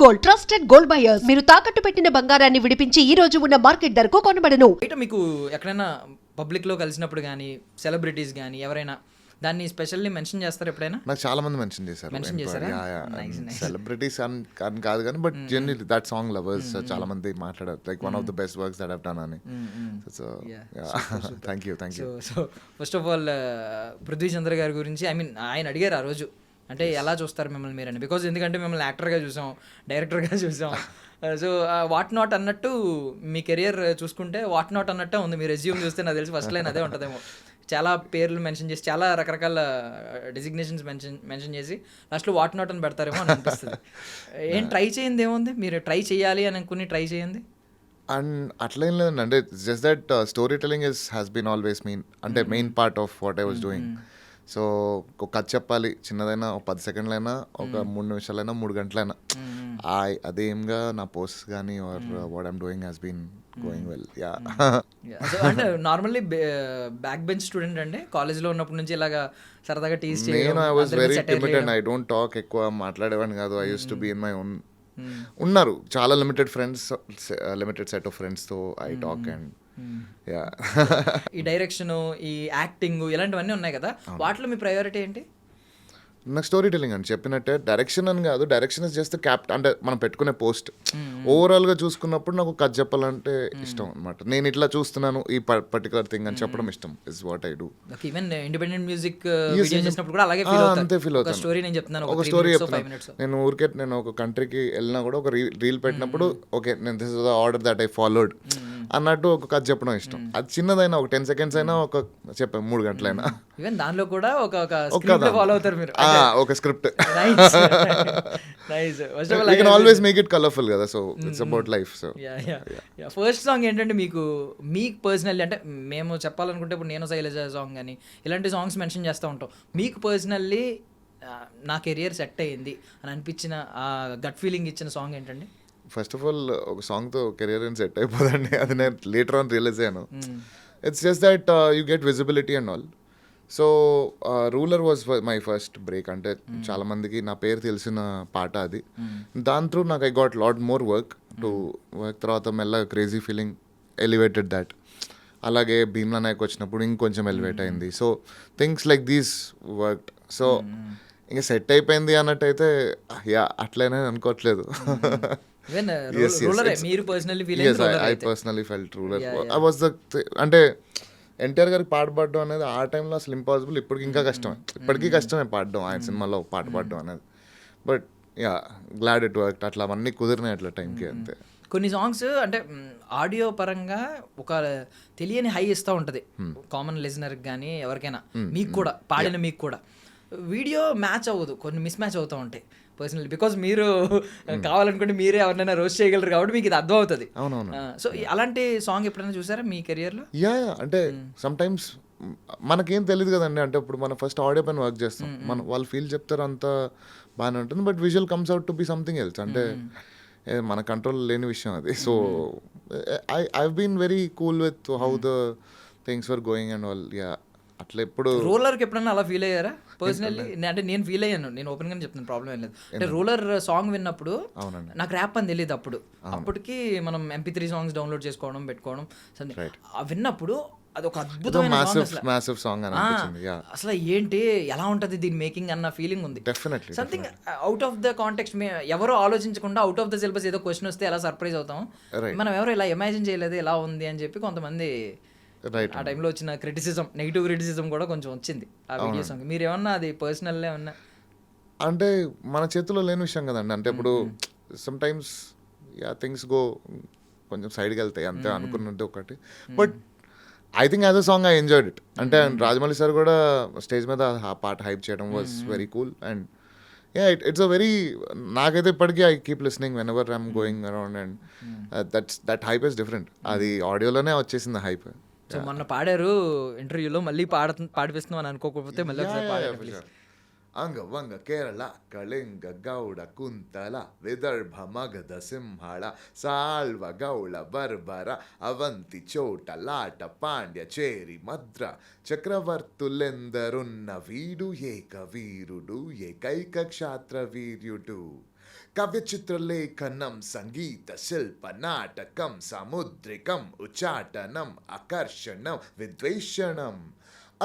Gold, trusted gold buyers. మీరు తాకట్టు పెట్టిన బంగారాన్ని విడిపించి ఈ రోజు ఉన్న మార్కెట్ ధరకు కొనబడను. బయట మీకు ఎక్కడైనా పబ్లిక్లో కలిసినప్పుడు కానీ సెలబ్రిటీస్ కానీ ఎవరైనా దాన్ని స్పెషల్లీ మెన్షన్ చేస్తారు ఎప్పుడైనా? నాకు చాలా మంది మెన్షన్ చేశారు. సెలబ్రిటీస్ అని కాదు కానీ but generally that song lovers చాలా మంది మాట్లాడారు like one of the best works that have done అని. So thank you. So first of all Prithvi Chandra గారి గురించి ఆయన అడిగారు ఆ రోజు, అంటే ఎలా చూస్తారు మిమ్మల్ని మీరని, బికాజ్ ఎందుకంటే మిమ్మల్ని యాక్టర్గా చూసాం, డైరెక్టర్గా చూసాం. సో వాట్ నాట్ అన్నట్టు మీ కెరియర్ చూసుకుంటే వాట్ నాట్ అన్నట్టే ఉంది. మీ రెజ్యూమ్ చూస్తే నాకు తెలిసి ఫస్ట్ లైన్ అదే ఉంటుందేమో. చాలా పేర్లు మెన్షన్ చేసి చాలా రకరకాల డెసిగ్నేషన్స్ మెన్షన్ చేసి లాస్ట్లో వాట్ నాట్ అని పెడతారేమో అని అనిపిస్తుంది. ఏం ట్రై చేయండి ఏముంది, మీరు ట్రై చేయాలి అని అనుకుని ట్రై చేయండి. అండ్ అట్లా ఏం లేదండి, అంటే just that story telling has been always అంటే main part of what I was doing. So ఒక కథ చెప్పాలి, చిన్నదైనా ఒక 10 సెకండ్లైనా, ఒక 3 నిమిషాలైనా, 3 గంటలైనా, అదేంగా నా పోస్ట్ కానీ or what I'm doing has been going well. అంటే నార్మల్లీ బ్యాక్ బెంచ్ స్టూడెంట్ అండి, కాలేజ్లో ఉన్నప్పటి నుంచి ఇలాగా సరదాగా టీజ్ చేయడం. నేను I was very timid and I don't talk, ఎక్కువ మాట్లాడేవాడిని కాదు. I use to be in my own. ఉన్నారు చాలా limited friends, limited set of ఫ్రెండ్స్తో ఐ టాక్. అండ్ ఈ డైరెక్షన్, ఈ యాక్టింగ్ ఇలాంటివన్నీ ఉన్నాయి కదా, వాటిలో మీ ప్రయారిటీ ఏంటి? నాకు స్టోరీ టెలింగ్ అని చెప్పినట్టే, డైరెక్షన్ అని కాదు. డైరెక్షన్ ఇస్ జస్ట్ అంటే మనం పెట్టుకునే పోస్ట్. ఓవరాల్గా చూసుకున్నప్పుడు నాకు కథ చెప్పాలంటే ఇష్టం అనమాట. నేను ఇట్లా చూస్తున్నాను ఈ పర్టికులర్ థింగ్ అని చెప్పడం ఇష్టం. Is what I do. Even independent music చేసినప్పుడు కూడా అలాగే అంతే ఫీల్ అవుతాను. స్టోరీ నేను చెప్తున్నాను, ఒక స్టోరీ చెప్తాను. నేను ఊరికే నేను ఒక కంట్రీకి వెళ్ళినా కూడా ఒక రీల్ పెట్టినప్పుడు ఓకే నేను this is the order that I followed అన్నట్టు ఒక కథ చెప్పడం ఇష్టం. అది చిన్నదైనా ఒక 10 seconds అయినా, ఒక చెప్పాను 3 గంటలైనా. ఈవెన్ దానిలో కూడా ఫాలో అవుతారు మీరు, ఒక script. You can always make it colourful కదా, so it's about life. So first song ఏంటంటే మీకు పర్సనల్లీ, అంటే మేము చెప్పాలనుకుంటే ఇప్పుడు నేను శైలజ సాంగ్ కానీ ఇలాంటి సాంగ్స్ మెన్షన్ చేస్తూ ఉంటాం. మీకు పర్సనల్లీ నా కెరియర్ సెట్ అయ్యింది అని అనిపించిన ఆ గట్ ఫీలింగ్ ఇచ్చిన సాంగ్ ఏంటండి? ఫస్ట్ ఆఫ్ ఆల్ ఒక సాంగ్తో కెరియర్ ఏం సెట్ అయిపోదండి, అది నేను లేటర్ ఆన్ రియలైజ్ అయ్యాను. It's just that you get visibility and all. So Ruler was my first break. అంటే చాలా మందికి నా పేరు తెలిసిన పాట అది. దాని త్రూ నాకు I got lot more work. తర్వాత మెల్లగా క్రేజీ ఫీలింగ్ ఎలివేటెడ్ దాట్. అలాగే భీమ్లా నాయక్ వచ్చినప్పుడు ఇంకొంచెం ఎలివేట్ అయింది. So things like these worked. So ఇంకా సెట్ అయిపోయింది అన్నట్టయితే అట్లనే అనుకోవట్లేదు. I personally felt ruler. I was అంటే ఎన్టీఆర్ గారికి పాట పాడడం అనేది ఆ టైంలో అసలు ఇంపాసిబుల్. ఇప్పటికి ఇంకా కష్టమే, ఇప్పటికీ కష్టమే పాడడం ఆయన సినిమాలో పాట పాడడం అనేది. But glad it work. అట్లా అవన్నీ కుదిరినాయి అట్లా టైంకి. అంతే. కొన్ని సాంగ్స్ అంటే ఆడియో పరంగా ఒక తెలియని హై ఇస్తూ ఉంటుంది కామన్ లిజనర్కి కానీ ఎవరికైనా, మీకు కూడా పాడిన మీకు కూడా. వీడియో మ్యాచ్ అవ్వదు, కొన్ని మిస్ మ్యాచ్ అవుతూ ఉంటాయి పర్సనల్లీ, బికాజ్ మీరు కావాలనుకుంటే మీరే ఎవరినైనా రోస్ట్ చేయగలరు కాబట్టి మీకు ఇది అర్థం అవుతుంది. సో అలాంటి సాంగ్ ఎప్పుడైనా చూసారా మీ కెరియర్లో? అంటే సమ్ టైమ్స్ మనకేం తెలియదు కదండి. అంటే ఇప్పుడు మనం ఫస్ట్ ఆడియో పైన వర్క్ చేస్తాం, మనం వాళ్ళు ఫీల్ చెప్తారు, అంతా బాగానే ఉంటుంది. But visual comes out to be something else. అంటే మన కంట్రోల్ లేని విషయం అది. So I been very cool with how the things were going and all. అట్లా ఎప్పుడు రూలర్కి ఎప్పుడన్నా అలా ఫీల్ అయ్యారా పర్సనల్లీ? అంటే నేను ఫీల్ అయ్యాను, నేను ఓపెన్గానే చెప్తున్నాను, ప్రాబ్లం ఏం లేదు. అంటే రూలర్ సాంగ్ విన్నప్పుడు నాకు ర్యాప్ అని తెలియదు అప్పటికి మనం MP3 సాంగ్స్ డౌన్లోడ్ చేసుకోవడం పెట్టుకోవడం విన్నప్పుడు అది ఒక అద్భుతమైన సాంగ్. అసలు ఏంటి ఎలా ఉంటుంది దీని మేకింగ్ అన్న ఫీలింగ్ ఉంది. Something out of the context, ఎవరో ఆలోచించకుండా అవుట్ ఆఫ్ ద సిలబస్ ఏదో క్వశ్చన్ వస్తే ఎలా సర్ప్రైజ్ అవుతాం, మనం ఎవరో ఇలా ఇమాజిన్ చేయలేదు ఎలా ఉంది అని చెప్పి కొంతమంది ఆ టైంలో వచ్చిన క్రిటిసిజం, నెగిటివ్ క్రిటిసిజం కూడా కొంచెం వచ్చింది ఆ వీడియో సాంగ్. మీరు ఏమన్నా అది పర్సనల్ ఏమన్నా? అంటే మన చేతిలో లేని విషయం కదండి. అంటే ఇప్పుడు సమ్ టైమ్స్ థింగ్స్ గో కొంచెం సైడ్కి వెళ్తాయి అంతే అనుకున్నది ఒకటి. But I think as a song I enjoyed it. అంటే రాజమౌళి సార్ కూడా స్టేజ్ మీద ఆ పాట హైప్ చేయడం was very cool. And it's a very, నాకైతే ఇప్పటికీ I keep listening when ever I'm going around. And that hype is different. అది ఆడియోలోనే వచ్చేసింది హైప్. సో మొన్న పాడారు ఇంటర్వ్యూలో, మళ్ళీ పాడిపిస్తున్నాం అని అనుకోకపోతే మళ్ళీ ఒకసారి పాడారు. అంగ వంగ కేరళ కళింగ గౌడ కుంతల విదర్భ మగధ సింహళ సాల్వ గౌళ బర్బర అవంతి చోట లాట పాండ్య చేరి మద్ర చక్రవర్తులెందరున్న వీడు ఏక వీరుడు ఏకైక క్షాత్ర వీర్యుడు కావ్య చిత్రలేఖనం సంగీత శిల్ప నాటకం సముద్రికం ఉచాటనం ఆకర్షణం విద్వేషణం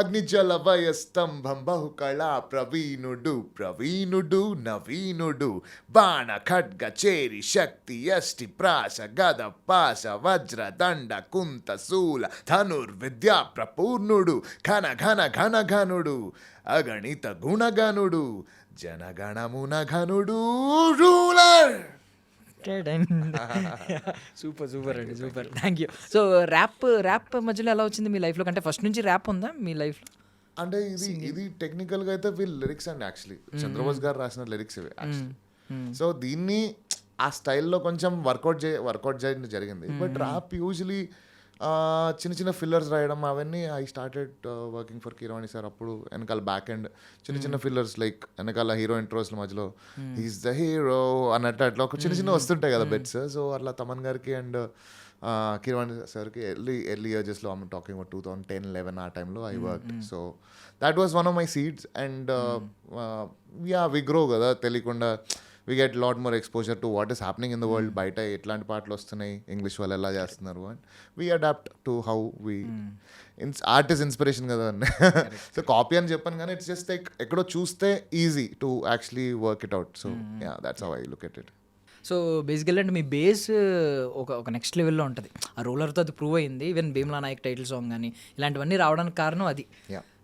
అగ్నిజల వయస్తంభం బహుకళా ప్రవీణుడు నవీనుడు బాణ ఖడ్గ చేరి శక్తి యష్టి ప్రాస గద పాశ వజ్ర దండ కుంత శూల ధనుర్విద్యా ప్రపూర్ణుడు ఘన ఘన ఘన ఘనుడు అగణిత గుణగణుడు జనగణమున ఘనుడు రూలర్. సూపర్ అండి, super, thank you. So rap మధ్యలో ఎలా వచ్చింది మీ లైఫ్లో? అంటే ఫస్ట్ నుంచి ర్యాప్ ఉందా మీ లైఫ్లో? అంటే ఇది టెక్నికల్గా అయితే వీళ్ళు లిరిక్స్ అండి యాక్చువల్లీ చంద్రబోస్ గారు రాసిన లిరిక్స్ ఇవి యాక్చువల్లీ. సో దీన్ని ఆ స్టైల్లో కొంచెం వర్కౌట్ చేయడం జరిగింది. బట్ ర్యాప్ యూజువలీ చిన్న చిన్న ఫిల్లర్స్ రాయడం అవన్నీ I started working for Keeravani sir. అప్పుడు వెనకాల బ్యాక్ ఎండ్ చిన్న ఫిల్లర్స్ లైక్ వెనకాల హీరో ఇంట్రోస్ల మధ్యలో హీస్ ద హీరో అన్నట్టు అట్లా ఒక చిన్న వస్తుంటాయి కదా బెట్స్. సో అట్లా తమన్ గారికి అండ్ కీరవాణి సార్కి ఎర్లీ ఇయర్స్లో ఐమ్ టాకింగ్ అబౌట్ 2010-11 ఆ టైంలో I worked. So that was one of my seeds and we grow కదా తెలియకుండా. we get a lot more exposure to what is happening in the world. బయట ఎట్లాంటి పాటలు వస్తున్నాయి, ఇంగ్లీష్ వాళ్ళు ఎలా చేస్తున్నారు, and we adapt to how we art is inspiration కదా అండి. సో కాపీ అని చెప్పాను కానీ ఇట్స్ జస్ట్ లైక్ ఎక్కడో చూస్తే easy to actually work it out. So yeah that's how I look at it. So basically అంటే మీ బేస్ ఒక next లెవెల్లో ఉంటుంది. ఆ రోలర్తో అది ప్రూవ్ అయింది. Even Bheemla Nayak title song కానీ ఇలాంటివన్నీ రావడానికి కారణం అది.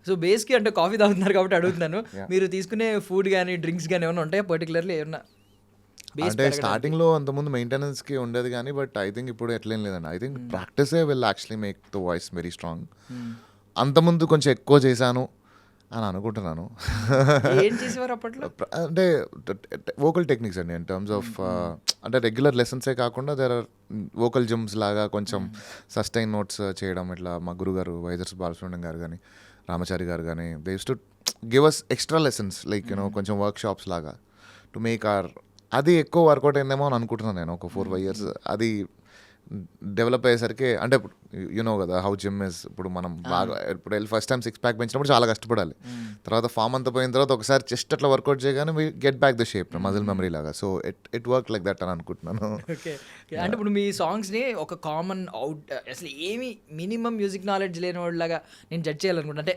సో బేస్కి అంటే కాఫీ తాగుతున్నారు కాబట్టి అడుగుతున్నాను, మీరు తీసుకునే ఫుడ్ కానీ డ్రింక్స్ కానీ ఏమైనా ఉంటాయా పర్టికులర్లీ ఏమన్నా? అంటే స్టార్టింగ్లో అంతకుముందు మెయింటెనెన్స్కి ఉండేది కానీ బట్ ఐ థింక్ ఇప్పుడు ఎట్లేం లేదండి. ఐ థింక్ ప్రాక్టీసే will actually make the voice very strong. అంతకుముందు కొంచెం ఎక్కువ చేశాను అని అనుకుంటున్నాను. ఏం చేసేవారు అప్పట్లో? అంటే వోకల్ టెక్నిక్స్ అండి ఇన్ టర్మ్స్ ఆఫ్ అంటే రెగ్యులర్ లెసన్సే కాకుండా దేర్ ఆర్ వోకల్ జిమ్స్ లాగా కొంచెం సస్టైన్ నోట్స్ చేయడం. ఇట్లా మా గురుగారు వైజర్స్ బాలసుబ్రహ్మణ్యం గారు కానీ రామచారి గారు కానీ they use to give us extra lessons like you know కొంచెం వర్క్ షాప్స్ లాగా టు మేక్ అవర్. అది ఎక్కువ వర్కౌట్ అయిందేమో అని అనుకుంటున్నాను నేను. ఒక 4-5 years అది డెవలప్ అయ్యేసరికి అంటే ఇప్పుడు యూనో కదా హౌ జిమ్ ఇస్. ఇప్పుడు మనం బాగా ఇప్పుడు వెళ్ళి ఫస్ట్ టైం 6 pack పెంచినప్పుడు చాలా కష్టపడాలి. తర్వాత ఫామ్ అంతా పోయిన తర్వాత ఒకసారి చెస్ట్ అట్లా వర్కౌట్ చేయగానే we get back the shape muscle memory లాగా. So it work like that అని అనుకుంటున్నాను. ఓకే, అంటే ఇప్పుడు మీ సాంగ్స్ని ఒక కామన్ అవుట్ అసలు ఏమి మినిమం మ్యూజిక్ నాలెడ్జ్ లేని వాళ్ళలాగా నేను జడ్జ్ చేయాలనుకుంటే, అంటే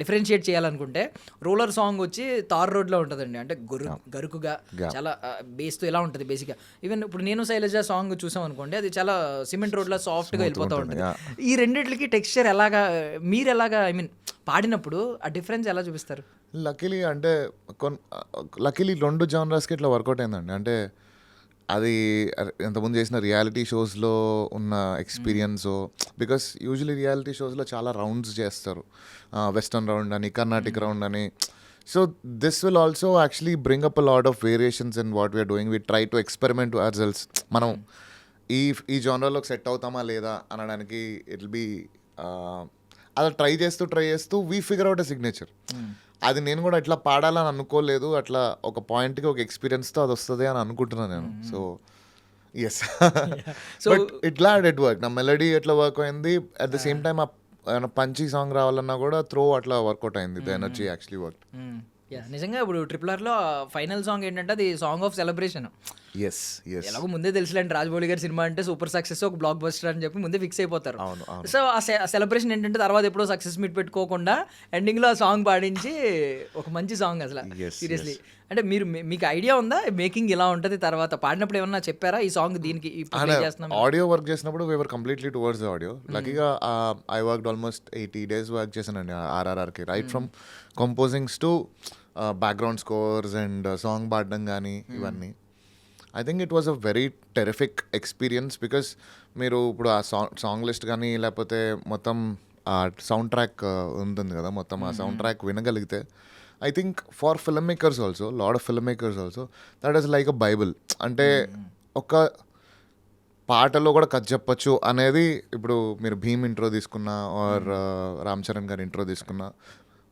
డిఫరెన్షియేట్ చేయాలనుకుంటే రోలర్ సాంగ్ వచ్చి తార్ రోడ్లో ఉంటుందండి. అంటే గరుకుగా చాలా బేస్తో ఎలా ఉంటుంది బేసిక్గా. ఈవెన్ ఇప్పుడు నేను శైలజ సాంగ్ చూసాం అనుకోండి, అది చాలా సిమెంట్ రోడ్లో సాఫ్ట్గా వెళ్ళిపోతూ ఉంటుంది. ఈ రెండిట్లకి టెక్స్చర్ ఎలాగా మీరు ఎలాగా ఐ మీన్ పాడినప్పుడు ఆ డిఫరెన్స్ ఎలా చూపిస్తారు? లక్కీలీ అంటే లక్కీలీ 2 జానర్స్కి ఇట్లా వర్కౌట్ అయిందండి. అంటే అది ఇంతకుముందు చేసిన రియాలిటీ షోస్లో ఉన్న ఎక్స్పీరియన్స్. బికాస్ యూజువలీ రియాలిటీ షోస్లో చాలా రౌండ్స్ చేస్తారు, వెస్టర్న్ రౌండ్ అని కర్ణాటిక్ రౌండ్ అని. So this will also actually bring up a lot of variations in what we are doing. We try to experiment ourselves. మనం ఈ జానర్లోకి సెట్ అవుతామా లేదా అనడానికి ఇట్ బి అలా ట్రై చేస్తూ we figure out a signature. అది నేను కూడా ఇట్లా పాడాలని అనుకోలేదు. అట్లా ఒక పాయింట్కి ఒక ఎక్స్పీరియన్స్తో అది వస్తుంది అని అనుకుంటున్నాను నేను. సో ఎస్, బట్ ఇట్లా ఇట్ వర్క్. నా మెలడీ ఎట్లా వర్క్ అయింది, at the same time Punchhi song రావాలన్నా కూడా త్రో అట్లా వర్కౌట్ అయింది. The energy actually work. నిజంగా ఇప్పుడు RRRలో ఫైనల్ సాంగ్ ఏంటంటే అది సాంగ్ ఆఫ్ సెలబ్రేషన్. ఎలాగో ముందే తెలుసులేండి రాజమౌళి గారి సినిమా అంటే సూపర్ సక్సెస్, ఒక బ్లాక్ బస్టర్ అని చెప్పి ముందే ఫిక్స్ అయిపోతారు. సో ఆ సెలబ్రేషన్ ఏంటంటే తర్వాత ఎప్పుడో సక్సెస్ మీట్ పెట్టుకోకుండా ఎండింగ్లో ఆ సాంగ్ పాడించి ఒక మంచి సాంగ్ అసలు సీరియస్లీ. అంటే మీకు ఐడియా ఉందా మేకింగ్ ఇలా ఉంటుంది? తర్వాత పాడినప్పుడు ఏమన్నా చెప్పారా ఈ సాంగ్ దీనికి ఆడియో వర్క్ చేసినప్పుడు we were completely towards the audio. లక్కీగా I worked almost 80 days work చేశానండి RRRకి. Right from composings to background scores and song పాడడం కానీ ఇవన్నీ. I think it was a very terrific experience. Because మీరు ఇప్పుడు ఆ సాంగ్ లిస్ట్ కానీ లేకపోతే మొత్తం ఆ సౌండ్ ట్రాక్ ఉంటుంది కదా, మొత్తం ఆ సౌండ్ ట్రాక్ వినగలిగితే I think for film makers also, lot of film makers also that is like a bible. అంటే ఒక పాటలో కూడా కథ చెప్పచ్చు అనేది. ఇప్పుడు మీరు భీమ్ ఇంట్రో తీసుకున్నా ఆర్ రామ్ చరణ్ గారి ఇంట్రో తీసుకున్నా,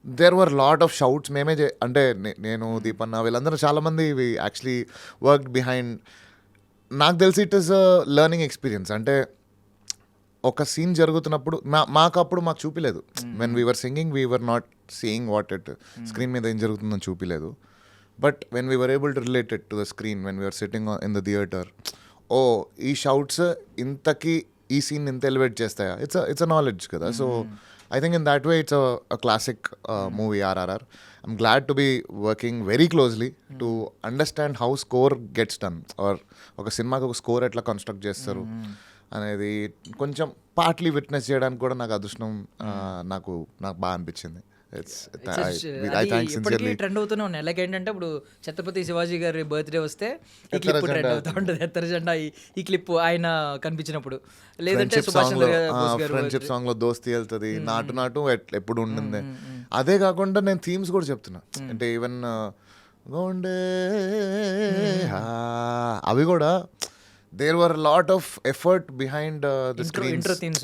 there were lot of shouts. మేమే అంటే నేను దీపన్న వీళ్ళందరూ చాలామంది యాక్చువల్లీ వర్క్డ్ బిహైండ్. నాకు తెలిసి it is a learning experience. అంటే ఒక సీన్ జరుగుతున్నప్పుడు మాకు చూపిలేదు. When we are singing we are not seeing what it screen మీద ఏం జరుగుతుందని చూపిలేదు. But when we were able to relate it to the screen when we are sitting in the theatre, oh ఈ షౌట్స్ ఇంతకి ఈ సీన్ ఇంత ఎలివేట్ చేస్తాయా, ఇట్స్ అ నాలెడ్జ్ కదా. So I think in that way it's a classic movie, RRR. I'm glad to be working very closely to understand how score gets done, or ఒక సినిమాకి ఒక score ఎట్లా construct చేస్తారు అనేది కొంచెం partly witness చేయడానికి కూడా నాకు అదృష్టం నాకు బాగా అనిపించింది. ఇప్పటికీ ట్రెండ్ అవుతూనే ఉన్నాయి. లైక్ ఏంటంటే ఇప్పుడు ఛత్రపతి శివాజీ గారి బర్త్డే వస్తే ఈ క్లిప్ ట్రెండ్ అవుతూ ఉంటుంది, ఎత్తర జెండా ఈ క్లిప్ ఆయన కనిపించినప్పుడు, లేదంటే సుభాష్ చంద్రబోస్ గారు ఫ్రెండ్షిప్ సాంగ్ లో దోస్తీ వెళ్తుంది, నాటు ఎప్పుడు ఉండింది. అదే కాకుండా నేను థీమ్స్ కూడా చెప్తున్నా, అంటే ఈవెన్ గోండే అవి కూడా there were lot of effort behind the screen. Intro themes